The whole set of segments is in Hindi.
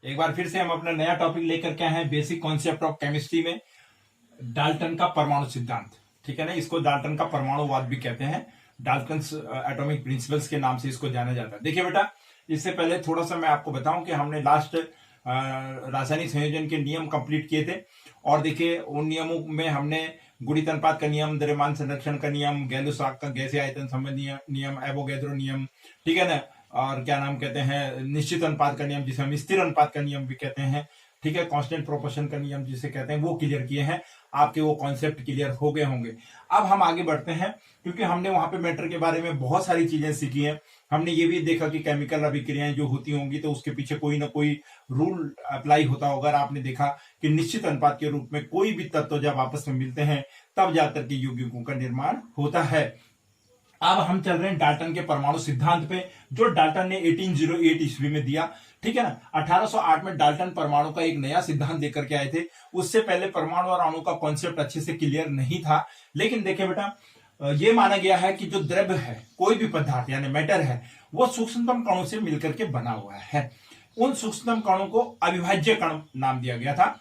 एक बार फिर से हम अपना नया टॉपिक लेकर के आए हैं बेसिक कॉन्सेप्ट ऑफ केमिस्ट्री में डाल्टन का परमाणु सिद्धांत। ठीक है ना, इसको डाल्टन का परमाणुवाद भी कहते हैं। डाल्टन एटॉमिक प्रिंसिपल्स के नाम से इसको जाना जाता है। देखिए बेटा, इससे पहले थोड़ा सा मैं आपको बताऊं कि हमने लास्ट रासायनिक संयोजन के नियम कंप्लीट किए थे और देखिए उन नियमों में हमने गुणित अनुपात का नियम, द्रव्यमान संरक्षण का नियम, गैलोसाक का गैसीय आयतन संबंधी नियम, एवोगैड्रो नियम, ठीक है ना, और क्या नाम कहते हैं, निश्चित अनुपात का नियम जिसे हम स्थिर अनुपात का नियम भी कहते हैं, ठीक है, कांस्टेंट प्रोपोर्शन का नियम जिसे कहते हैं, वो क्लियर किए हैं। आपके वो कॉन्सेप्ट क्लियर हो गए होंगे। अब हम आगे बढ़ते हैं क्योंकि हमने वहां पे मैटर के बारे में बहुत सारी चीजें सीखी हैं। हमने ये भी देखा कि केमिकल अभिक्रियाएं जो होती होंगी तो उसके पीछे कोई ना कोई रूल अप्लाई होता होगा। आपने देखा कि निश्चित अनुपात के रूप में कोई भी तत्व जब आपस में मिलते हैं तब जाकर के यौगिकों का निर्माण होता है। अब हम चल रहे हैं डाल्टन के परमाणु सिद्धांत पे, जो डाल्टन ने 1808 ईस्वी में दिया। ठीक है ना, 1808 में डाल्टन परमाणु का एक नया सिद्धांत देकर के आए थे। उससे पहले परमाणु और अणु का कॉन्सेप्ट अच्छे से क्लियर नहीं था। लेकिन देखिए बेटा, ये माना गया है कि जो द्रव्य है, कोई भी पदार्थ यानी मैटर है, वो सूक्ष्मतम कणों से मिलकर के बना हुआ है। उन सूक्ष्मतम कणों को अविभाज्य कण नाम दिया गया था।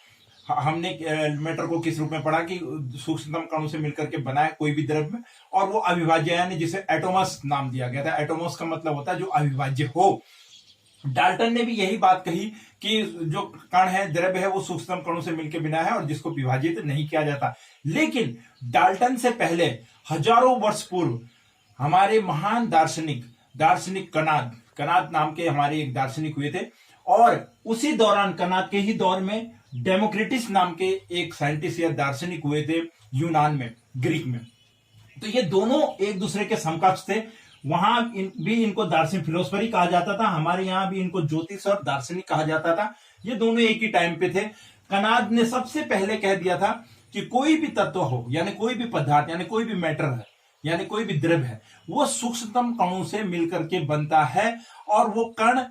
हमने मैटर को किस रूप में पढ़ा कि सूक्ष्मतम कणों से मिलकर के बना है कोई भी द्रव्य, और वो अविभाज्य यानी जिसे एटोमस नाम दिया गया था। एटोमस का मतलब होता है जो अविभाज्य हो। डाल्टन ने भी यही बात कही कि जो कण है, द्रव्य है, वो सूक्ष्मतम कणों से मिलकर बना है और जिसको विभाजित नहीं किया जाता। लेकिन डाल्टन से पहले हजारों वर्ष पूर्व हमारे महान दार्शनिक कनाद नाम के हमारे एक दार्शनिक हुए थे, और उसी दौरान कनाद के ही दौर में डेमोक्रिटस नाम के एक साइंटिस्ट या दार्शनिक हुए थे यूनान में, ग्रीक में। तो ये दोनों एक दूसरे के समकक्ष थे। वहां भी इनको दार्शनिक फिलोसफरी कहा जाता था, हमारे यहां भी इनको ज्योतिष और दार्शनिक कहा जाता था। ये दोनों एक ही टाइम पे थे। कनाद ने सबसे पहले कह दिया था कि कोई भी तत्व हो, यानी कोई भी पदार्थ, यानी कोई भी मैटर है, यानी कोई भी द्रव्य है, वो सूक्ष्मतम कणों से मिलकर के बनता है। और वो कण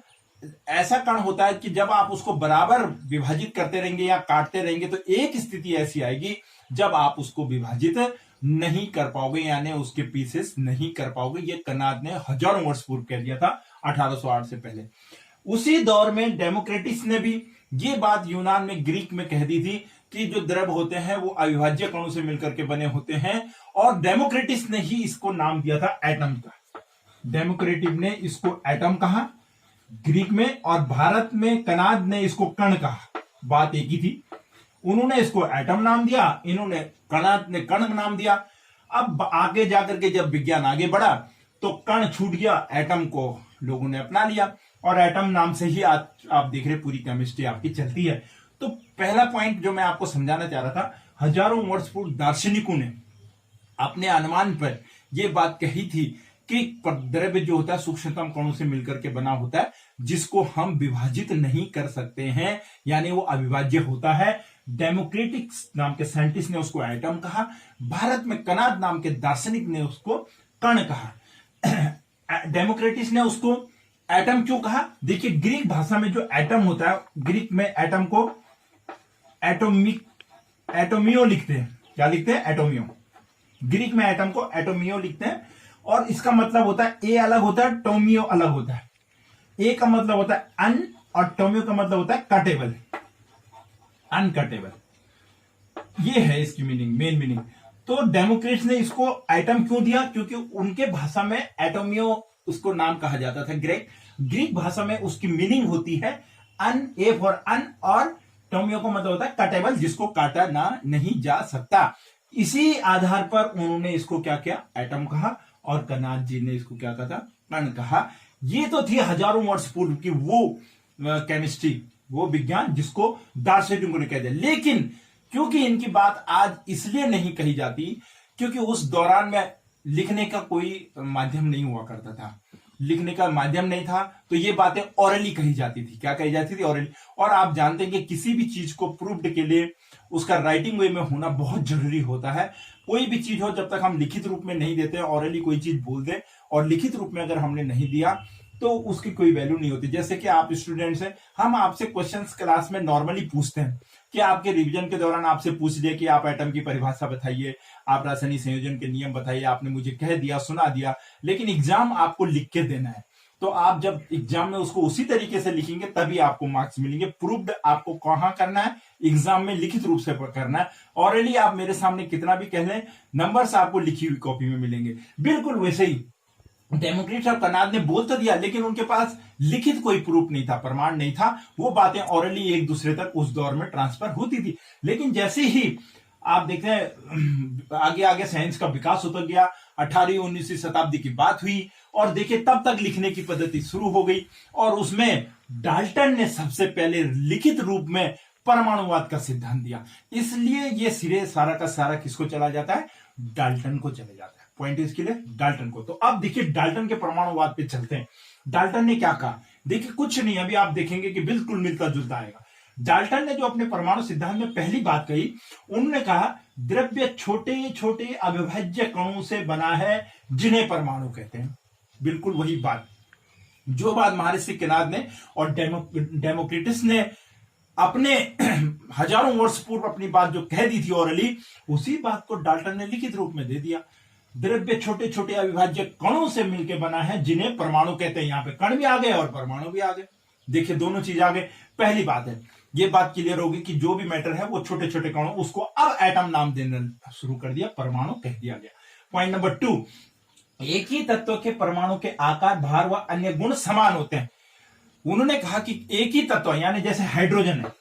ऐसा कण होता है कि जब आप उसको बराबर विभाजित करते रहेंगे या काटते रहेंगे तो एक स्थिति ऐसी आएगी जब आप उसको विभाजित नहीं कर पाओगे, यानी उसके पीसेस नहीं कर पाओगे। ये कनाद ने हजारों वर्ष पूर्व कह दिया था, 1808 से पहले। उसी दौर में डेमोक्रिटस ने भी ये बात यूनान में, ग्रीक में कह दी थी कि जो द्रव्य होते हैं वो अविभाज्य कणों से मिलकर के बने होते हैं, और डेमोक्रिटस ने ही इसको नाम दिया था एटम का। डेमोक्रिटस ने इसको एटम कहा ग्रीक में, और भारत में कनाद ने इसको कण कहा। बात एक ही थी, उन्होंने इसको एटम नाम दिया, इन्होंने कणाद ने कण नाम दिया। अब आगे जाकर के जब विज्ञान आगे बढ़ा तो कण छूट गया, एटम को लोगों ने अपना लिया, और एटम नाम से ही आप देख रहे पूरी केमिस्ट्री आपकी चलती है। तो पहला पॉइंट जो मैं आपको समझाना चाह रहा था, हजारों वर्ष पूर्व दार्शनिकों ने अपने अनुमान पर यह बात कही थी कि द्रव्य जो होता है सूक्ष्मतम कणों से मिलकर के बना होता है, जिसको हम विभाजित नहीं कर सकते हैं, यानी वो अविभाज्य होता है। डेमोक्रिटस नाम के साइंटिस्ट ने उसको एटम कहा, भारत में कनाद नाम के दार्शनिक ने उसको कण कहा। डेमोक्रिटस ने उसको एटम क्यों कहा? देखिए, ग्रीक भाषा में जो एटम होता है, ग्रीक में एटम को एटोमियो लिखते हैं। क्या लिखते हैं? एटोमियो। ग्रीक में एटम को एटोमियो लिखते हैं, और इसका मतलब होता है, ए अलग होता है, टोमियो अलग होता है। ए का मतलब होता है अन, और टोमियो का मतलब होता है कटेबल, अनकटेबल। ये है इसकी मीनिंग, मेन मीनिंग। तो डेमोक्रिटस ने इसको एटम क्यों दिया? क्योंकि उनके भाषा में एटोमियो उसको नाम कहा जाता था। ग्रीक भाषा में उसकी मीनिंग होती है अन, ए फॉर अन, और टोमियो को मतलब होता है कटेबल, जिसको काटा ना नहीं जा सकता। इसी आधार पर उन्होंने इसको क्या किया? एटम कहा, और कनाद जी ने इसको क्या कहा? कण कहा। ये तो थी हजारों वर्ष पूर्व की वो केमिस्ट्री, वो विज्ञान जिसको दार्शनिकों ने कह दिया। लेकिन क्योंकि इनकी बात आज इसलिए नहीं कही जाती क्योंकि उस दौरान में लिखने का कोई माध्यम नहीं हुआ करता था, लिखने का माध्यम नहीं था, तो ये बातें ऑरली कही जाती थी। क्या कही जाती थी? ऑरली। और आप जानते हैं कि किसी भी चीज को प्रूव्ड के लिए उसका राइटिंग वे में होना बहुत जरूरी होता है। कोई भी चीज हो, जब तक हम लिखित रूप में नहीं देते, ऑरली कोई चीज बोल दे और लिखित रूप में अगर हमने नहीं दिया तो उसकी कोई वैल्यू नहीं होती। जैसे कि आप स्टूडेंट्स हैं, हम आपसे क्वेश्चंस क्लास में नॉर्मली पूछते हैं कि आपके रिवीजन के दौरान आपसे पूछ लिया कि आप एटम की परिभाषा बताइए, आप रासायनिक संयोजन के नियम बताइए, आपने मुझे कह दिया, सुना दिया, लेकिन एग्जाम आपको लिख के देना है। तो आप जब एग्जाम में उसको उसी तरीके से लिखेंगे तभी आपको मार्क्स मिलेंगे। प्रूव्ड आपको कहां करना है, एग्जाम में लिखित रूप से करना है। ऑलरेडी आप मेरे सामने कितना भी कह लें, नंबर्स आपको लिखी हुई कॉपी में मिलेंगे। बिल्कुल वैसे ही डेमोक्रेट्स और कनाड ने बोल तो दिया, लेकिन उनके पास लिखित कोई प्रूफ नहीं था, प्रमाण नहीं था। वो बातें ऑरली एक दूसरे तक उस दौर में ट्रांसफर होती थी। लेकिन जैसे ही आप देखते हैं आगे आगे साइंस का विकास होता गया, 18वीं 19वीं शताब्दी की बात हुई और देखिए तब तक लिखने की पद्धति शुरू हो गई और उसमें डाल्टन ने सबसे पहले लिखित रूप में परमाणुवाद का सिद्धांत दिया। इसलिए ये सिरे सारा का सारा किसको चला जाता है, डाल्टन को चले जाता है। पॉइंट इसके लिए डाल्टन को। तो अब देखिए डाल्टन के परमाणुवाद पे चलते हैं। डाल्टन ने क्या कहा, देखिए कुछ नहीं, अभी आप देखेंगे कि बिल्कुल मिलता जुलता आएगा। डाल्टन ने जो अपने परमाणु सिद्धांत में पहली बात कही, उन्होंने कहा द्रव्य छोटे छोटे अविभाज्य कणों से बना है जिन्हें परमाणु कहते हैं। बिल्कुल वही बात जो बात महर्षि किनाद ने और डेमोक्रिटस ने अपने हजारों वर्ष पूर्व अपनी बात जो कह दी थी ऑरली, उसी बात को डाल्टन ने लिखित रूप में दे दिया। द्रव्य छोटे छोटे अविभाज्य कणों से मिलकर बना है जिन्हें परमाणु कहते हैं। यहां पे कण भी आ गए और परमाणु भी आ गए। देखिए दोनों चीज आ गए। पहली बात है, ये बात क्लियर होगी कि जो भी मैटर है वो छोटे छोटे कणों, उसको अब एटम नाम देना शुरू कर दिया, परमाणु कह दिया गया। पॉइंट नंबर 2, एक ही तत्व के परमाणु के आकार, भार व अन्य गुण समान होते हैं। उन्होंने कहा कि एक ही तत्व यानी जैसे हाइड्रोजन है,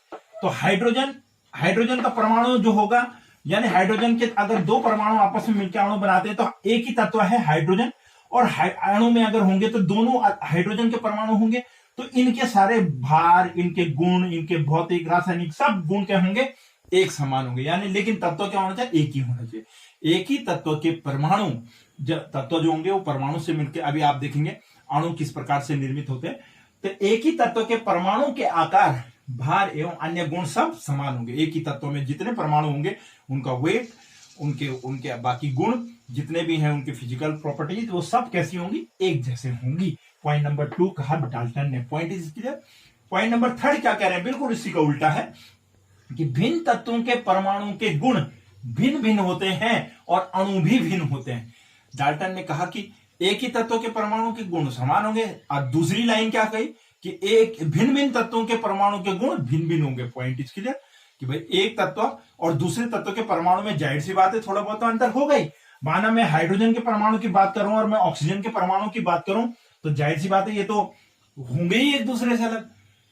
तो हाइड्रोजन का परमाणु जो होगा, यानी हाइड्रोजन के अगर दो परमाणु आपस में मिलकर अणु बनाते हैं तो एक ही तत्व है हाइड्रोजन, और अणु में अगर होंगे तो दोनों हाइड्रोजन के परमाणु होंगे, तो इनके सारे भार, इनके गुण, इनके भौतिक रासायनिक सब गुण क्या होंगे, एक समान होंगे। यानी लेकिन तत्व क्या होना चाहिए, एक ही होना चाहिए। एक ही तत्व के परमाणु तत्व जो होंगे वो परमाणु से मिलकर, अभी आप देखेंगे अणु किस प्रकार से निर्मित होते हैं। तो एक ही तत्व के परमाणु के आकार, भार एवं अन्य गुण सब समान होंगे। एक ही तत्व में जितने परमाणु होंगे उनका वेट, उनके बाकी गुण जितने भी हैं, उनके फिजिकल प्रॉपर्टीज, वो सब कैसी होंगी, एक जैसे होंगी। पॉइंट नंबर 2 कहा डाल्टन ने। Point is clear. Point number 3 क्या कह रहे हैं, बिल्कुल इसी का उल्टा है कि भिन्न तत्वों के परमाणु के गुण भिन्न भिन्न होते हैं और अणु भी भिन्न होते हैं। डाल्टन ने कहा कि एक ही तत्व के परमाणु के गुण समान होंगे, और दूसरी लाइन क्या कही कि एक भिन्न भिन्न तत्वों के परमाणु के गुण भिन्न भिन्न होंगे। पॉइंट इज क्लियर कि भाई एक तत्व और दूसरे तत्व के परमाणु में जाहिर सी बात है थोड़ा बहुत अंतर हो गई। माना मैं हाइड्रोजन के परमाणु की बात करूं और मैं ऑक्सीजन के परमाणु की बात करूं, तो जाहिर सी बात है ये तो होंगे ही एक दूसरे से अलग।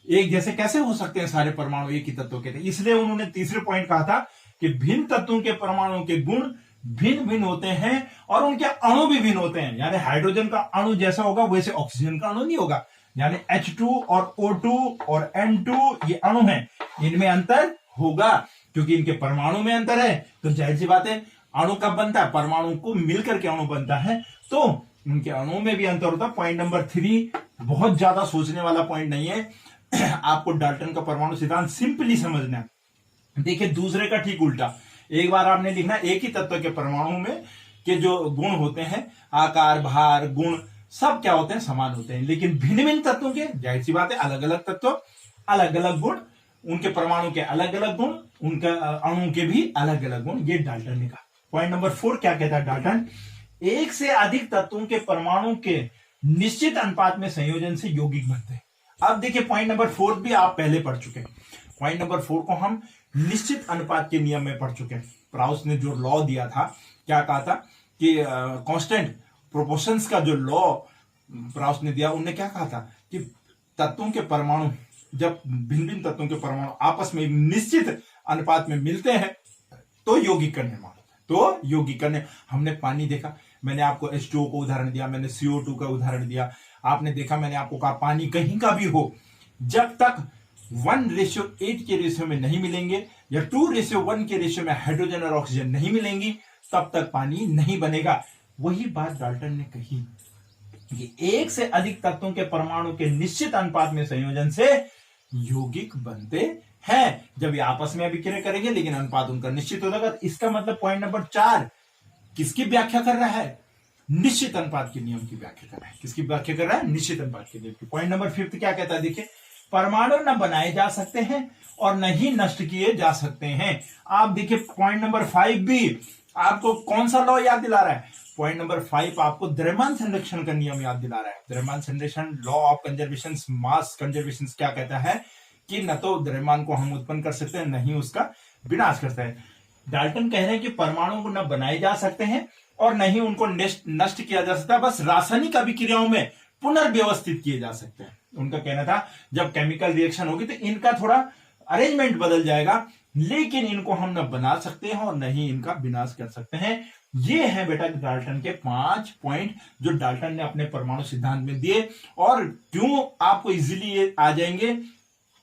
एक जैसे कैसे हो सकते हैं सारे परमाणु एक ही तत्व के थे। इसलिए उन्होंने तीसरे पॉइंट कहा था कि भिन्न तत्वों के परमाणु के गुण भिन्न भिन्न होते हैं और उनके अणु भी भिन्न होते हैं। यानी हाइड्रोजन का अणु जैसा होगा वैसे ऑक्सीजन का अणु नहीं होगा। यानी H2 और O2 और N2 ये अणु हैं, इनमें अंतर होगा क्योंकि इनके परमाणु में अंतर है। तो जाहिर सी बात है अणु कब बनता है, परमाणु को मिलकर के अणु बनता है, तो उनके अणु में भी अंतर होता है। पॉइंट नंबर 3 बहुत ज्यादा सोचने वाला पॉइंट नहीं है। आपको डाल्टन का परमाणु सिद्धांत सिंपली समझना है। देखिए दूसरे का ठीक उल्टा, एक बार आपने लिखना एक ही तत्व के परमाणु में के जो गुण होते हैं, आकार, भार, गुण सब क्या होते हैं, समान होते हैं। लेकिन भिन्न भिन्न तत्वों के जाहिर सी बात है अलग अलग तत्व, अलग अलग गुण, उनके परमाणु के अलग अलग गुण, उनका अणु के भी अलग अलग गुण। ये डाल्टन ने कहा। पॉइंट नंबर 4 क्या कहता है डाल्टन, एक से अधिक तत्वों के परमाणु के निश्चित अनुपात में संयोजन से यौगिक बनते हैं। अब देखिए पॉइंट नंबर 4 भी आप पहले पढ़ चुके हैं। पॉइंट नंबर 4 को हम निश्चित अनुपात के नियम में पढ़ चुके हैं। प्राउस ने जो लॉ दिया था, क्या कहा था कि कांस्टेंट प्रोपोर्शंस का जो लॉ प्राउस ने दिया, उन्होंने क्या कहा था कि तत्वों के परमाणु जब भिन्न भिन्न तत्वों के परमाणु आपस में एक निश्चित अनुपात में मिलते हैं तो यौगिक का निर्माण होता है। तो यौगिक का हमने पानी देखा, मैंने आपको H2O को उदाहरण दिया, मैंने CO2 का उदाहरण दिया, आपने देखा, मैंने आपको कहा पानी कहीं का भी हो, जब तक 1:8 के रेशियो में नहीं मिलेंगे या 2:1 के रेशियो में हाइड्रोजन और ऑक्सीजन नहीं मिलेंगी, तब तक पानी नहीं बनेगा। वही बात डाल्टन ने कही कि एक से अधिक तत्वों के परमाणु के निश्चित अनुपात में संयोजन से यौगिक बनते हैं। जब ये आपस में अभिक्रिया करेंगे लेकिन अनुपात उनका निश्चित हो जाएगा। इसका मतलब पॉइंट नंबर 4 किसकी व्याख्या कर रहा है, निश्चित अनुपात के नियम की व्याख्या कर रहा है। किसकी व्याख्या कर रहा है, निश्चित अनुपात के नियम की। पॉइंट नंबर 5 क्या कहता है, देखिए परमाणु न बनाए जा सकते हैं और न ही नष्ट किए जा सकते हैं। आप देखिए पॉइंट नंबर 5 भी आपको कौन सा लॉ याद दिला रहा है? पॉइंट नंबर 5 आपको द्रव्यमान संरक्षण का नियम याद दिला रहा है। द्रव्यमान संरक्षण, law of conservation, mass conservation क्या कहता है कि न तो द्रव्यमान को हम उत्पन्न कर सकते हैं, न ही उसका विनाश करते हैं। डाल्टन कह रहे हैं कि परमाणु को न बनाए जा सकते हैं और न ही उनको नष्ट किया जा सकता, बस रासायनिक अभिक्रियाओं में पुनर्व्यवस्थित किए जा सकते हैं। उनका कहना था जब केमिकल रिएक्शन होगी तो इनका थोड़ा अरेंजमेंट बदल जाएगा, लेकिन इनको हम न बना सकते हैं और न ही इनका विनाश कर सकते हैं। ये है बेटा डाल्टन के 5 पॉइंट जो डाल्टन ने अपने परमाणु सिद्धांत में दिए। और क्यों आपको इजीली ये आ जाएंगे,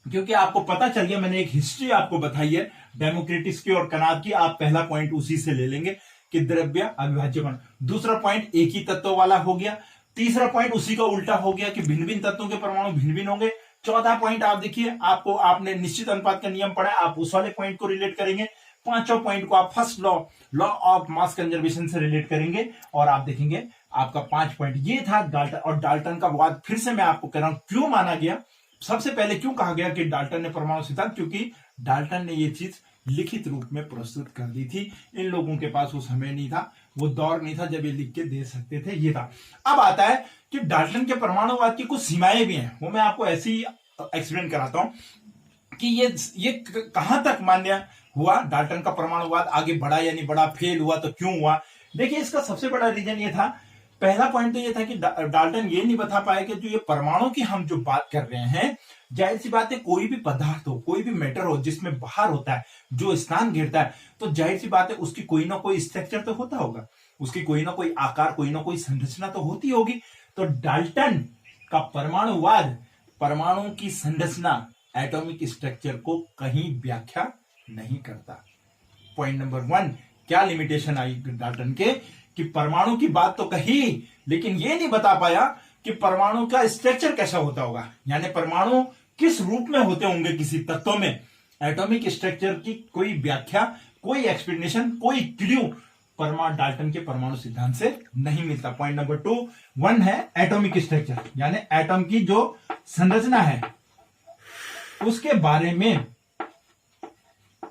क्योंकि आपको पता चल गया, मैंने एक हिस्ट्री आपको बताई है डेमोक्रेटिस की और कनाद की। आप पहला पॉइंट उसी से ले लेंगे कि द्रव्य अविभाज्य कण। दूसरा पॉइंट एक ही तत्व वाला हो गया। तीसरा पॉइंट उसी का उल्टा हो गया कि भिन्न भिन्न तत्वों के परमाणु भिन्न भिन्न होंगे। चौथा पॉइंट आप देखिए, आपने निश्चित अनुपात का नियम पढ़ा, आप उस वाले पॉइंट को रिलेट करेंगे। पांचों पॉइंट को आप first law of mass conservation से रिलेट करेंगे और आप देखेंगे आपका 5 पॉइंट ये था डाल्टन। और डाल्टन का वाद फिर से मैं आपको कह रहा हूं क्यों माना गया। सबसे पहले क्यों कहा गया कि डाल्टन ने परमाणु सिद्धांत, क्योंकि डाल्टन ने ये चीज लिखित रूप में प्रस्तुत कर दी थी। इन लोगों के पास वो समय नहीं था, वो दौर नहीं था जब ये लिख के दे सकते थे, ये था। अब आता है कि डाल्टन के परमाणुवाद की कुछ सीमाएं भी हैं, वो मैं आपको ऐसे ही एक्सप्लेन कराता हूं कि ये कहां तक मान्य हुआ, डाल्टन का परमाणुवाद आगे बढ़ा या नहीं बढ़ा, फेल हुआ तो क्यों हुआ। देखिए इसका सबसे बड़ा रीजन ये था, पहला पॉइंट तो ये था कि डाल्टन ये नहीं बता पाया कि जो ये परमाणु की हम जो बात कर रहे हैं, जाहिर सी बात है कोई भी पदार्थ हो, कोई भी मैटर हो जिसमें बाहर होता है, जो स्थान घेरता है, तो जाहिर सी बात है उसकी कोई ना कोई स्ट्रक्चर तो होता होगा, उसकी कोई ना कोई आकार, कोई ना कोई संरचना तो होती होगी। तो डाल्टन का परमाणुवाद परमाणु की संरचना, एटॉमिक स्ट्रक्चर को कहीं व्याख्या नहीं करता। पॉइंट नंबर 1 क्या लिमिटेशन आई डाल्टन के कि परमाणु की बात तो कही, लेकिन यह नहीं बता पाया कि परमाणु का स्ट्रक्चर कैसा होता होगा, यानी परमाणु किस रूप में होते होंगे किसी तत्व में। एटॉमिक स्ट्रक्चर की कोई व्याख्या, कोई एक्सप्लेनेशन, कोई क्लू डाल्टन के परमाणु सिद्धांत से नहीं मिलता। पॉइंट नंबर 1 है एटॉमिक स्ट्रक्चर, यानी एटम की जो संरचना है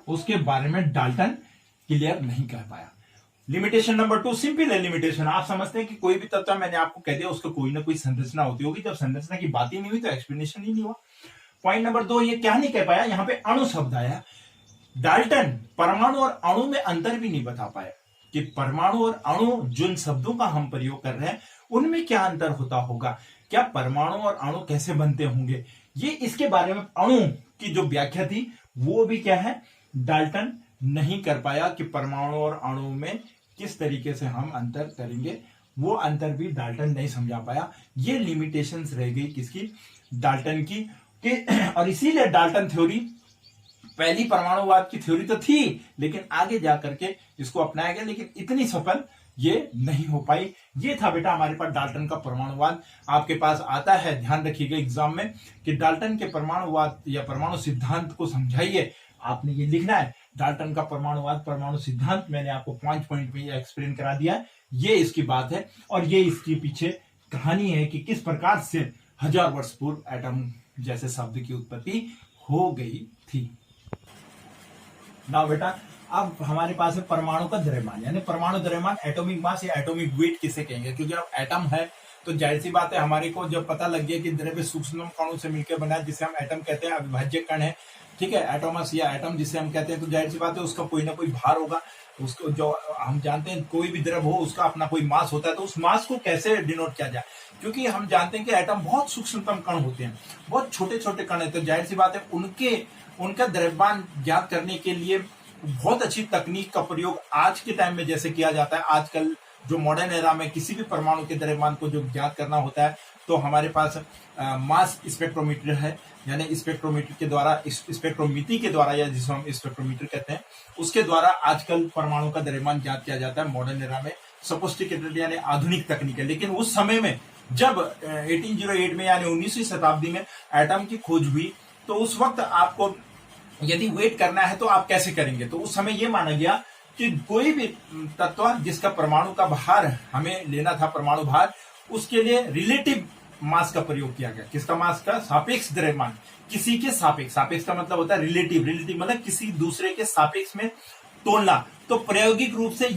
उसके बारे में डाल्टन क्लियर नहीं कर पाया। लिमिटेशन नंबर 2 सिंपल है लिमिटेशन। आप समझते हैं कि कोई भी तत्व, मैंने आपको कह दिया, उसका कोई ना कोई संरचना होती होगी, जब संरचना की बात ही नहीं हुई तो एक्सप्लेनेशन ही नहीं हुआ। पॉइंट नंबर 2 ये क्या नहीं कह पाया, यहां पे अणु शब्द आया। डाल्टन परमाणु और अणु में अंतर भी नहीं बता पाया कि परमाणु और अणु जिन शब्दों का हम प्रयोग कर रहे हैं उनमें क्या अंतर होता होगा, क्या परमाणु और अणु कैसे बनते होंगे, ये इसके बारे में अणु की जो व्याख्या थी वो भी क्या है, डाल्टन नहीं कर पाया कि परमाणु और अणु में किस तरीके से हम अंतर करेंगे, वो अंतर भी डाल्टन नहीं समझा पाया। ये लिमिटेशंस रह गई किसकी, डाल्टन की। और इसीलिए डाल्टन थ्योरी, पहली परमाणुवाद की थ्योरी तो थी लेकिन आगे जाकर के इसको अपनाया गया, लेकिन इतनी सफल ये नहीं हो पाई। ये था बेटा हमारे पास डाल्टन का परमाणुवाद। आपके पास आता है, ध्यान रखिएगा एग्जाम में, कि डाल्टन के परमाणुवाद या परमाणु सिद्धांत को समझाइए। आपने ये लिखना है डाल्टन का परमाणुवाद परमाणु सिद्धांत। मैंने आपको 5 पॉइंट में एक्सप्लेन करा दिया, ये इसकी बात है और ये इसके पीछे कहानी है कि किस प्रकार से 1000 वर्ष पूर्व एटम जैसे शब्द की उत्पत्ति हो गई थी। ना बेटा अब हमारे पास है परमाणु का द्रव्यमान, यानी परमाणु द्रव्यमान, एटॉमिक मास या एटॉमिक वेट किसे कहेंगे, क्योंकि अब एटम है तो जाहिर सी बात है हमारे को जब पता लग गया कि द्रव्य सूक्ष्म कणों से मिलकर बना है जिसे हम एटम कहते हैं, अविभाज्य कण है, ठीक है, एटोमस या एटम जिसे हम कहते हैं, तो जाहिर सी बात है उसका कोई ना कोई भार होगा। उसको जो हम जानते हैं कोई भी द्रव्य हो उसका अपना कोई मास होता है, तो उस मास को कैसे डिनोट किया जाए, क्योंकि हम जानते हैं कि एटम बहुत सूक्ष्मतम कण होते हैं, बहुत छोटे छोटे कण है, तो जाहिर सी बात है उनका द्रव्यमान ज्ञात करने के लिए बहुत अच्छी तकनीक का प्रयोग आज के टाइम में जैसे किया जाता है। आजकल जो मॉडर्न एरा में किसी भी परमाणु के द्रव्यमान को जो ज्ञात करना होता है तो हमारे पास मास स्पेक्ट्रोमीटर है, यानी स्पेक्ट्रोमीटर के द्वारा, स्पेक्ट्रोमिति के द्वारा, या जिसको हम स्पेक्ट्रोमीटर कहते हैं, उसके द्वारा आजकल परमाणु का द्रव्यमान ज्ञात किया जाता है मॉडर्न एरा में। सोफिस्टिकेटेड यानी आधुनिक तकनीक है, लेकिन उस समय में जब 1808 में यानी 19वीं शताब्दी में एटम की खोज हुई तो उस वक्त आपको यदि वेट करना है तो आप कैसे करेंगे, तो उस समय यह माना गया कि कोई भी तत्व जिसका परमाणु का भार हमें लेना था, परमाणु भार, उसके लिए रिलेटिव मास का प्रयोग किया गया। किसका मास का? सापेक्ष द्रव्यमान, किसी के सापेक्ष। सापेक्ष का मतलब होता है रिलेटिव, रिलेटिव मतलब किसी दूसरे के सापेक्ष में तोलना। तो प्रायोगिक रूप से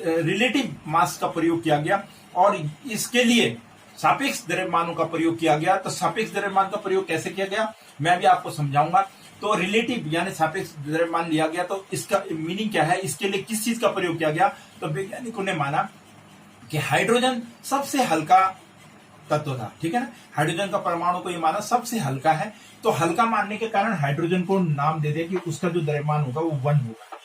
रिलेटिव मास का प्रयोग किया गया और इसके लिए सापेक्ष द्रव्यमानों का प्रयोग किया गया। तो सापेक्ष द्रव्यमान का प्रयोग कैसे किया गया मैं भी आपको समझाऊंगा। तो रिलेटिव यानी सापेक्ष द्रव्यमान लिया गया, तो इसका मीनिंग क्या है, इसके लिए किस चीज का प्रयोग किया गया? तो वैज्ञानिकों ने माना कि हाइड्रोजन सबसे हल्का तत्व था, ठीक है ना। हाइड्रोजन का परमाणु को ये माना सबसे हल्का है, तो हल्का मानने के कारण हाइड्रोजन को नाम दे दिया कि उसका जो द्रव्यमान होगा वो 1 होगा।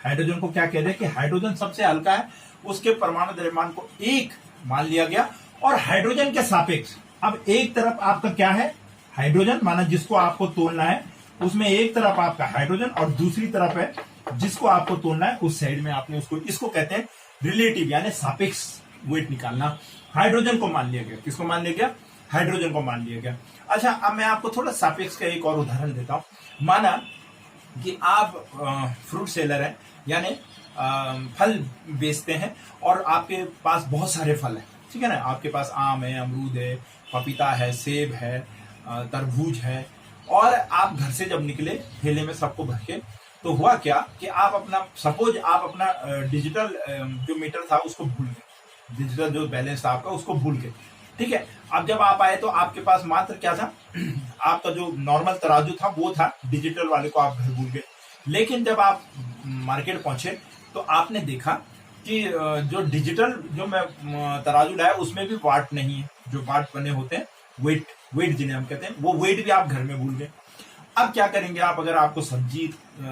हाइड्रोजन को क्या कहते हैं कि हाइड्रोजन सबसे हल्का है, उसके परमाणु द्रव्यमान को 1 मान लिया गया। और हाइड्रोजन के सापेक्ष अब एक तरफ आपका क्या है, हाइड्रोजन माना जिसको आपको तोलना है, उसमें एक तरफ आपका हाइड्रोजन और दूसरी तरफ है जिसको आपको तोलना है, उस साइड में आपने उसको, इसको कहते हैं रिलेटिव यानी सापेक्ष वेट निकालना। हाइड्रोजन को मान लिया गया, किसको मान लिया गया? हाइड्रोजन को मान लिया गया। अच्छा, अब मैं आपको थोड़ा सापेक्ष का एक और उदाहरण देता हूं। माना कि आप फ्रूट सेलर हैं, यानी फल बेचते हैं और आपके पास बहुत सारे फल हैं, ठीक है ना। आपके पास आम है, अमरूद है, पपीता है, सेब है, तरबूज है, और आप घर से जब निकले ठेले में सबको भर के, तो हुआ क्या कि आप अपना, सपोज आप अपना डिजिटल जो मीटर था उसको भूल गए, डिजिटल जो बैलेंस था आपका उसको भूल गए, ठीक है। अब जब आप आए तो आपके पास मात्र क्या था, आपका जो नॉर्मल तराजू था वो था, डिजिटल वाले को आप घर भूल गए। लेकिन जब आप मार्केट पहुंचे तो आपने देखा कि जो डिजिटल जो मैं तराजू लाया उसमें भी वाट नहीं है, जो वाट बने होते हैं, वेट जिन्हें हम कहते हैं, वो वेट भी आप घर में भूल गए। अब क्या करेंगे आप, अगर आपको सब्जी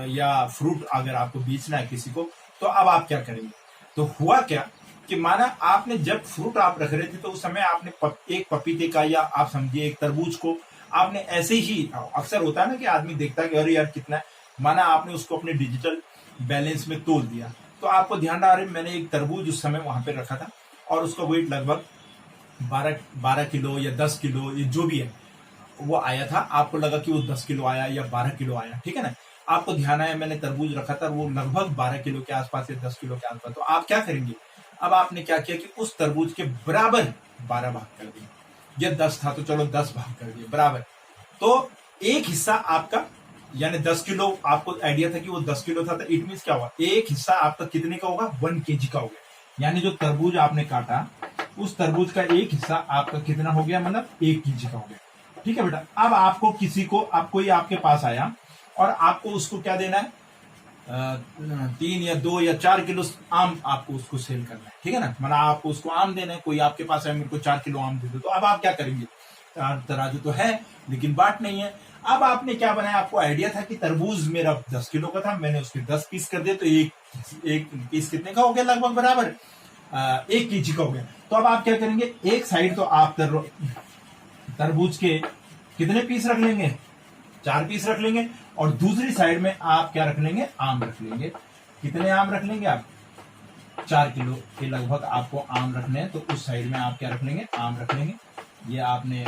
या फ्रूट अगर आपको बेचना है किसी को, तो अब आप क्या करेंगे? तो हुआ क्या कि माना आपने जब फ्रूट आप रख रहे थे तो उस समय आपने एक पपीते का या आप समझिए एक तरबूज को आपने ऐसे ही, अक्सर होता है ना कि आदमी देखता है कि अरे यार कितना है, माना आपने उसको अपने डिजिटल बैलेंस में तोल दिया, तो आपको ध्यान आ रहा है मैंने एक तरबूज उस समय वहां पे रखा था और उसका वेट लगभग 12 किलो या 10 किलो, ये जो भी है वो आया था। आपको लगा कि वो 10 किलो आया या 12 किलो आया, ठीक है ना। आपको ध्यान आया मैंने तरबूज रखा था, वो लगभग 12 किलो के आसपास या 10 किलो के आसपास। तो आप क्या करेंगे? अब आपने क्या किया कि उस तरबूज के बराबर 12 भाग कर दिए। ये 10 था तो चलो 10 भाग कर दिए बराबर। तो एक हिस्सा आपका, यानी 10 किलो आपको आइडिया था कि वो 10 किलो था, तो इट मीन क्या हुआ, एक हिस्सा आपका कितने का होगा? 1 kg का हो गया। यानी जो तरबूज आपने काटा उस तरबूज का एक हिस्सा आपका कितना हो गया, मतलब 1 kg का हो गया, ठीक है बेटा। अब आपको किसी को, अब कोई आपके पास आया और आपको उसको क्या देना है, 3 या 2 या 4 किलो आम आपको उसको सेल करना है, ठीक है ना। मतलब आपको उसको आम देना है, कोई आपके पास है मेरे को 4 किलो आम दे दो, तो अब आप क्या करेंगे? तराजू तो है लेकिन बाट नहीं है। अब आपने क्या बनाया, आपको आइडिया था कि तरबूज मेरा 10 किलो का था, मैंने उसके 10 पीस कर दिए, तो एक पीस कितने का हो गया? लगभग बराबर 1 kg का हो गया। तो अब आप क्या करेंगे, एक साइड तो आप तरबूज के कितने पीस रख लेंगे? 4 पीस रख लेंगे, और दूसरी साइड में आप क्या रख लेंगे? आम रख लेंगे। कितने आम रख लेंगे आप? 4 किलो के लगभग आपको आम रखने हैं, तो उस साइड में आप क्या रख लेंगे? आम रख लेंगे। ये आपने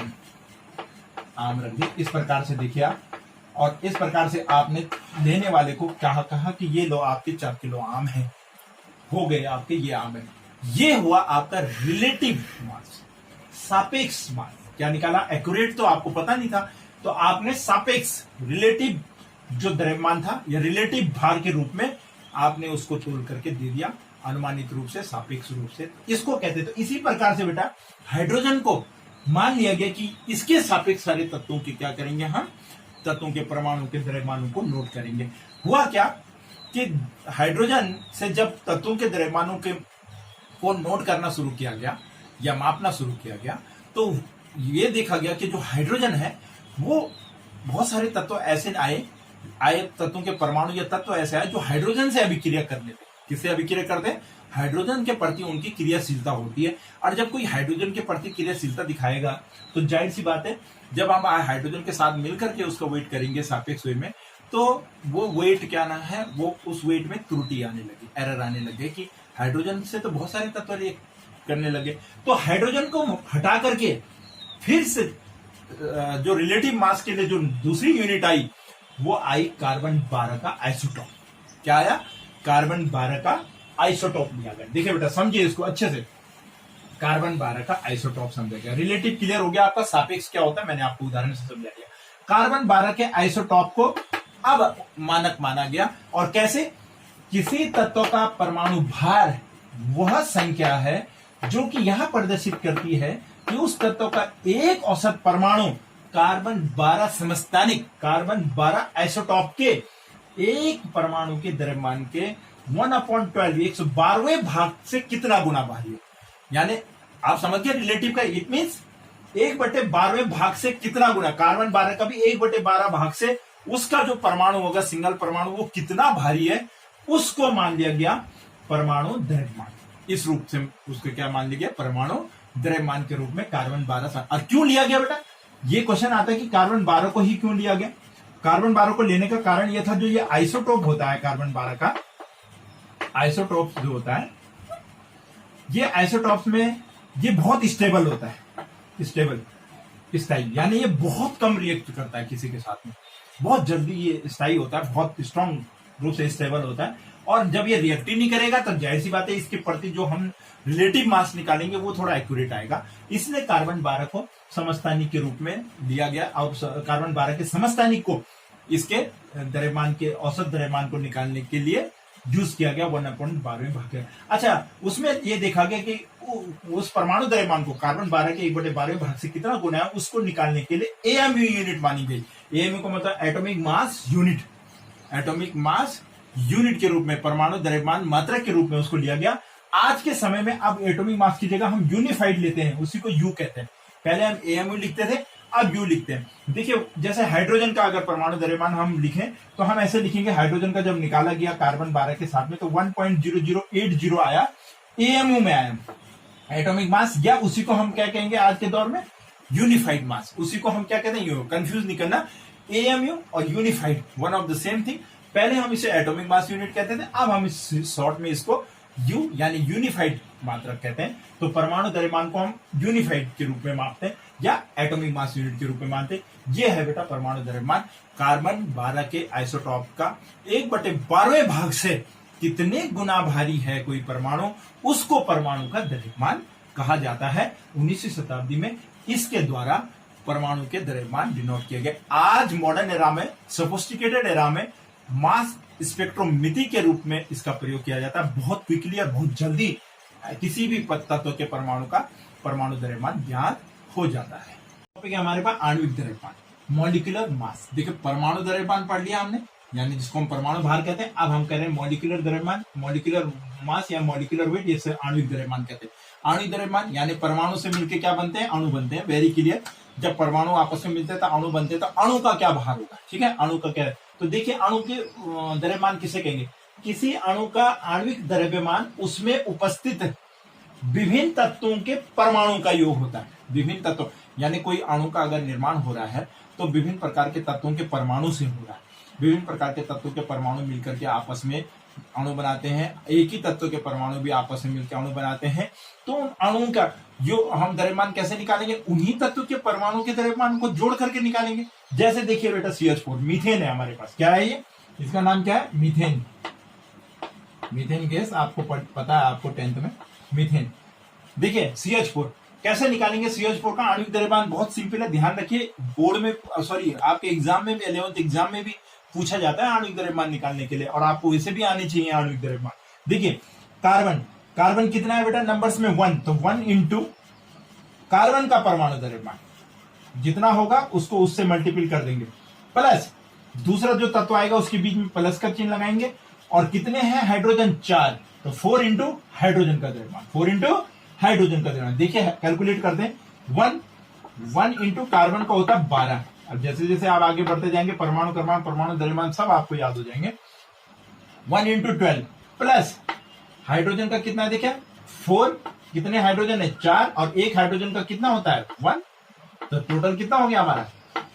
आम रख दिए इस प्रकार से, देखिए आप, और इस प्रकार से आपने लेने वाले को कहा कि ये लो आपके 4 किलो आम है, हो गए आपके ये आम है। ये हुआ आपका रिलेटिव मास, सापेक्ष मास। क्या निकाला? एक्यूरेट तो आपको पता नहीं था, तो आपने सापेक्ष रिलेटिव जो द्रव्यमान था या रिलेटिव भार के रूप में आपने उसको तोल करके दे दिया, अनुमानित रूप से, सापेक्ष रूप से, इसको कहते। तो इसी प्रकार से बेटा हाइड्रोजन को मान लिया गया कि इसके सापेक्ष सारे तत्वों के क्या करेंगे, हम तत्वों के परमाणु के द्रव्यमानों को नोट करेंगे। हुआ क्या कि हाइड्रोजन से जब तत्वों के द्रव्यमानों के को नोट करना शुरू किया गया या मापना शुरू किया गया, तो ये देखा गया कि जो हाइड्रोजन है वो बहुत सारे तत्व ऐसे आए तत्वों के परमाणु या तत्व ऐसे आए जो हाइड्रोजन से अभिक्रिया कर लेते। किससे अभिक्रिया करते हैं? हाइड्रोजन के प्रति उनकी क्रियाशीलता होती है। और जब कोई हाइड्रोजन के प्रति क्रियाशीलता दिखाएगा तो जाहिर सी बात है, जब हम हाइड्रोजन के साथ मिलकर के उसका वेट करेंगे सापेक्ष वे में, तो वो वेट क्या ना है, वो उस वेट में त्रुटि आने लगी, एरर आने लगे कि हाइड्रोजन से तो बहुत सारे तत्व रिएक्ट करने लगे। तो हाइड्रोजन को हटा करके फिर से जो रिलेटिव मास के लिए जो दूसरी यूनिट आई, वो आई कार्बन 12 का आइसोटोप। क्या आया? कार्बन 12 का आइसोटोप लिया गया। देखिए बेटा, समझिए इसको अच्छे से। कार्बन 12 का आइसोटॉप समझा गया। रिलेटिव क्लियर हो गया आपका। सापेक्ष क्या होता है मैंने आपको उदाहरण से समझा दिया। कार्बन 12 के आइसोटॉप को अब मानक माना गया। और कैसे? किसी तत्व का परमाणु भार वह संख्या है जो कि यहां प्रदर्शित करती है कि उस तत्व का एक औसत परमाणु कार्बन 12 समस्थानिक कार्बन 12 आइसोटॉप के एक परमाणु के द्रव्यमान के 1/12 112वें भाग से कितना गुना भारी है। यानी आप समझ गए रिलेटिव का। इट मीन्स 1/12वें भाग से कितना गुना, कार्बन 12 का भी 1/12 भाग से उसका जो परमाणु होगा सिंगल परमाणु वो कितना भारी है, उसको मान लिया गया परमाणु द्रव्यमान। इस रूप से उसको क्या मान लिया गया? परमाणु द्रव्यमान के रूप में कार्बन 12। और क्यों लिया गया बेटा? ये क्वेश्चन आता है कि कार्बन 12 को ही क्यों लिया गया। कार्बन 12 को लेने का कारण यह था, जो ये आइसोटोप होता है कार्बन 12 का, आइसोटोप जो होता है, ये आइसोटोप्स में ये बहुत स्टेबल होता है। स्टेबल, स्थायी, यानी ये बहुत कम रिएक्ट करता है किसी के साथ में, बहुत जल्दी ये स्थायी होता है, बहुत स्ट्रॉन्ग रूप से स्टेबल होता है। और जब ये रिएक्ट ही नहीं करेगा तो जाहिर सी बात है इसके प्रति जो हम रिलेटिव मास निकालेंगे वो थोड़ा एक्यूरेट आएगा। इसलिए कार्बन 12 को समस्थानिक के रूप में लिया गया। और कार्बन 12 के समस्थानिक को इसके द्रव्यमान के औसत द्रव्यमान को निकालने के लिए यूज किया गया 1/12वें भाग। अच्छा, उसमें ये देखा गया कि उस परमाणु द्रव्यमान को कार्बन 12 के 1/12वें भाग से कितना गुना है उसको निकालने के लिए एएमयू यूनिट मानी गई। एएमयू को मतलब atomic mass unit, atomic mass unit के रूप में, परमाणु द्रव्यमान मात्रा के रूप में उसको लिया गया। आज के समय में अब एटॉमिक मास की जगह हम यूनिफाइड लेते हैं, उसी को यू कहते हैं। पहले हम एएमयू लिखते थे, अब यू लिखते हैं। देखिए जैसे हाइड्रोजन का अगर परमाणु द्रव्यमान हम लिखें तो हम ऐसे लिखेंगे, हाइड्रोजन का जब निकाला गया कार्बन 12 के साथ में तो 1.0080 आया, एएमयू में आया एटॉमिक मास, या उसी को हम क्या कहेंगे आज के दौर में? यूनिफाइड मास। उसी को हम क्या कहते हैं? कंफ्यूज नहीं करना, एएमयू और unified one of the same thing. पहले हम इसे एटॉमिक मास यूनिट कहते थे, अब हम इस शॉर्ट में इसको यू यानी यूनिफाइड मात्रक कहते हैं। तो परमाणु द्रव्यमान को हम यूनिफाइड के रूप में मापते हैं या एटॉमिक मास यूनिट के रूप में मानते हैं। ये है बेटा परमाणु द्रव्यमान। कार्बन 12 के आइसोटॉप का 1/12वें भाग से कितने गुना भारी है कोई परमाणु, उसको परमाणु का द्रव्यमान कहा जाता है। 19वीं शताब्दी में इसके द्वारा परमाणु के द्रव्यमान डिनोट किए गए। आज मॉडर्न एरा में, सोफिस्टिकेटेड एरा में मास स्पेक्ट्रोमिति के रूप में इसका प्रयोग किया जाता है। बहुत क्विकली और बहुत जल्दी किसी भी तत्व के परमाणु का परमाणु द्रव्यमान ज्ञात हो जाता है। टॉपिक है हमारे पास आणविक द्रव्यमान, मॉलिक्यूलर मास। देखिए परमाणु द्रव्यमान पढ़ लिया हमने, यानी जिसको हम परमाणु भार कहते हैं। अब हम कह रहे हैं मॉलिक्यूलर द्रव्यमान, मॉलिक्यूलर मास या मॉलिक्यूलर वेट, जिसे आणविक द्रव्यमान कहते हैं। आणविक द्रव्यमान यानी परमाणु से मिलकर क्या बनते हैं? अणु बनते हैं। Very clear. जब परमाणु आपस में मिलते हैं तो अणु बनते हैं, तो अणु का क्या भार होगा? ठीक है, अणु का क्या है? तो देखिए अणु के द्रव्यमान किसे कहेंगे? किसी अणु का आणविक द्रव्यमान उसमें उपस्थित विभिन्न तत्वों के परमाणु का योग होता है। विभिन्न तत्व यानी कोई अणु का अगर निर्माण हो रहा है तो विभिन्न प्रकार के तत्वों के परमाणु से हो रहा है। विभिन्न प्रकार के तत्वों के परमाणु मिलकर के आपस में अणु बनाते हैं। एक ही तत्व के परमाणु भी आपस में मिलकर अणु बनाते हैं। तो उन अणुओं का जो हम द्रव्यमान कैसे निकालेंगे? उन्हीं तत्व के परमाणु के द्रव्यमान को जोड़ करके निकालेंगे। जैसे देखिए बेटा CH4 मीथेन है हमारे पास। क्या है ये? इसका नाम क्या है? मीथेन। मीथेन गैस आपको पता है, आपको 10th में मीथेन। देखिए CH4 कैसे निकालेंगे? CH4 का आणविक द्रव्यमान बहुत सिंपल है, ध्यान रखिए। बोर्ड में, सॉरी आपके एग्जाम में भी, 11th एग्जाम में भी पूछा जाता है आणविक द्रव्यमान निकालने के लिए, और आपको इसे भी आनी चाहिए आणविक द्रव्यमान। देखिए कार्बन कितना है बेटा? नंबर्स में 1, तो 1 इंटू कार्बन का परमाणु द्रव्यमान जितना होगा उसको उससे मल्टीपल कर देंगे, प्लस दूसरा जो तत्व आएगा उसके बीच में प्लस का चिन्ह लगाएंगे। और कितने हैं? हाइड्रोजन 4, तो 4 इंटू हाइड्रोजन का द्रव्यमान, 4 इंटू हाइड्रोजन का द्रव्यमान। देखिए कैलकुलेट करते हैं, 1 इंटू कार्बन का होता है 12। अब जैसे जैसे आप आगे बढ़ते जाएंगे परमाणु द्रव्यमान सब आपको याद हो जाएंगे। 1 इंटू 12 प्लस हाइड्रोजन का कितना है? देखिए 4, कितने हाइड्रोजन है? 4, और एक हाइड्रोजन का कितना होता है? 1। तो टोटल कितना हो गया हमारा?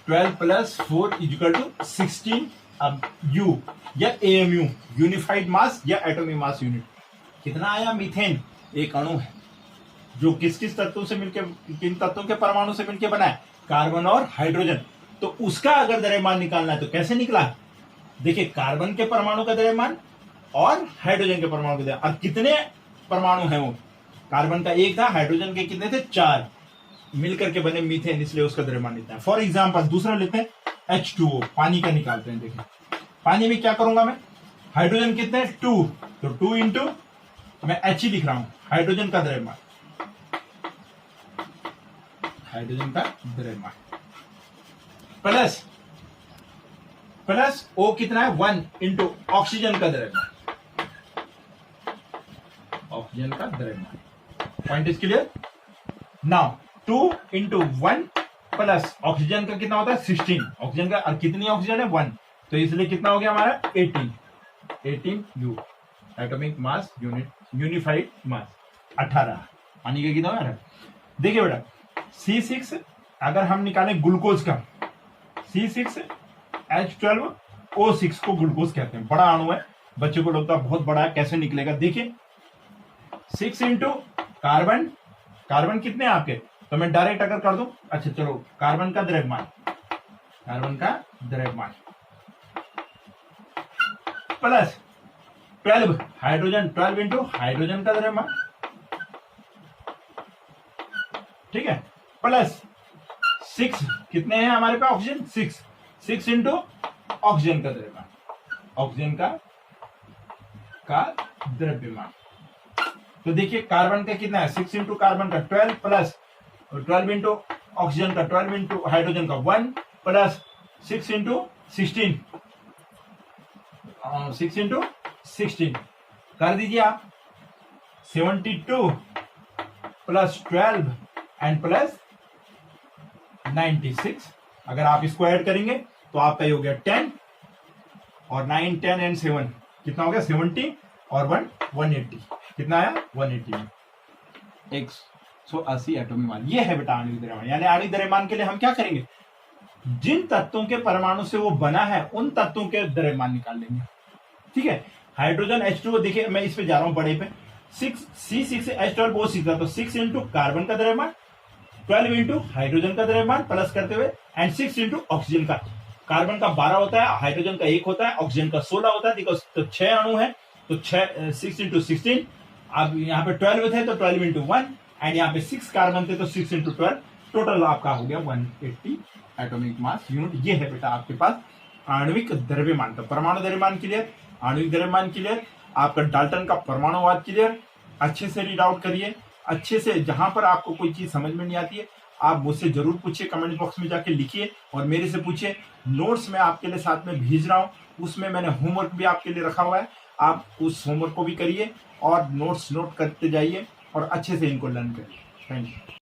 12 प्लस 4 इक्वल टू 16। अब यू या एएमयू, यूनिफाइड मास या एटॉमिक मास यूनिट, कितना आया? मीथेन एक अणु है जो किस किस तत्वों से मिलकर, किन तत्वों के परमाणु से मिलकर बना है? कार्बन और हाइड्रोजन। तो उसका अगर द्रव्यमान निकालना है तो कैसे निकला? देखिए कार्बन के परमाणु का द्रव्यमान और हाइड्रोजन के परमाणु का द्रव्यमान, और कितने परमाणु हैं वो? कार्बन का एक था, हाइड्रोजन के कितने थे, 4 मिलकर के बने मीथेन, इसलिए उसका द्रव्यमान इतना है। फॉर एग्जाम्पल दूसरा लेते हैं H2O, पानी का निकालते हैं। देखिए पानी में क्या करूंगा मैं, हाइड्रोजन कितने हैं, 2, तो 2 इंटू मैं H ही लिख रहा हूं, हाइड्रोजन का द्रव्यमान, हाइड्रोजन का द्रव्यमान प्लस O कितना है, 1 इंटू ऑक्सीजन का द्रव्यमान, ऑक्सीजन का द्रव्यमान। Point is clear. Now 2 into 1 plus oxygen का कितना होता है, 16, ऑक्सीजन का, और कितनी ऑक्सीजन है, 1, तो इसलिए कितना हो गया हमारा, 18 U, atomic mass unit, unified mass 18, पानी का कितना है। देखिए बेटा C6 अगर हम निकालें ग्लूकोज का, C6H12O6 को ग्लूकोज कहते हैं, बड़ा अणु है, बच्चों को लगता है बहुत बड़ा है, कैसे निकलेगा, देखिए 6 इंटू कार्बन, कार्बन कितने हैं आपके, तो मैं डायरेक्ट अगर कर दूं, अच्छा चलो कार्बन का द्रव्यमान, कार्बन का द्रव्यमान प्लस 12 हाइड्रोजन, 12 इंटू हाइड्रोजन का द्रव्यमान, ठीक है, प्लस 6 कितने हैं हमारे पास ऑक्सीजन, 6 इंटू ऑक्सीजन का द्रव्यमान, ऑक्सीजन का द्रव्यमान। तो देखिए कार्बन का कितना है, 6 इंटू कार्बन का 12 प्लस 12 इंटू ऑक्सीजन का, 12 इंटू हाइड्रोजन का 1 प्लस 6 इंटू 16, 6 इंटू 16 कर दीजिए आप, 72 प्लस 12 एंड प्लस 96, अगर आप इसको ऐड करेंगे तो आपका ये हो गया 10 और 9 10 एंड 7 कितना हो गया, 70 और 1 180, कितना आया 180, 180 एटॉमिक मान। ये है बेटा आणविक द्रव्यमान। यानी आणविक द्रव्यमान के लिए हम क्या करेंगे, जिन तत्वों के परमाणु से वो बना है उन तत्वों के द्रव्यमान निकाल लेंगे, ठीक है। हाइड्रोजन H2O, देखिए मैं इस पे जा रहा हूं बड़े पे, C6H12O6 था, तो 6 इंटू कार्बन का द्रव्यमान, 12 इंटू हाइड्रोजन का द्रव्यमान प्लस करते हुए एंड 6 इंटू ऑक्सीजन का। कार्बन का 12 होता है, हाइड्रोजन का 1 होता है, ऑक्सीजन का 16 होता है, बिकॉज तो 6 अणु है, तो 6 इंटू 16, अब यहाँ पे 12 थे तो 12 इंटू 1 एंड यहाँ पे 6 कार्बन थे तो 6 इंटू 12, टोटल आपका हो गया 180 एटॉमिक मास यूनिट। ये है बेटा आपके पास आणविक द्रव्यमान का, परमाणु द्रव्यमान क्लियर, आणविक द्रव्यमान क्लियर, आपका डाल्टन का परमाणुवाद क्लियर। अच्छे से रीड आउट करिए, अच्छे से, जहां पर आपको कोई चीज समझ में नहीं आती है आप मुझसे जरूर पूछिए, कमेंट बॉक्स में जाके लिखिए और मेरे से पूछिए। नोट्स मैं आपके लिए साथ में भेज रहा हूं, उसमें मैंने होमवर्क भी आपके लिए रखा हुआ है, आप उस होमवर्क को भी करिए और नोट्स नोट करते जाइए और अच्छे से इनको लर्न करिए। Thank you.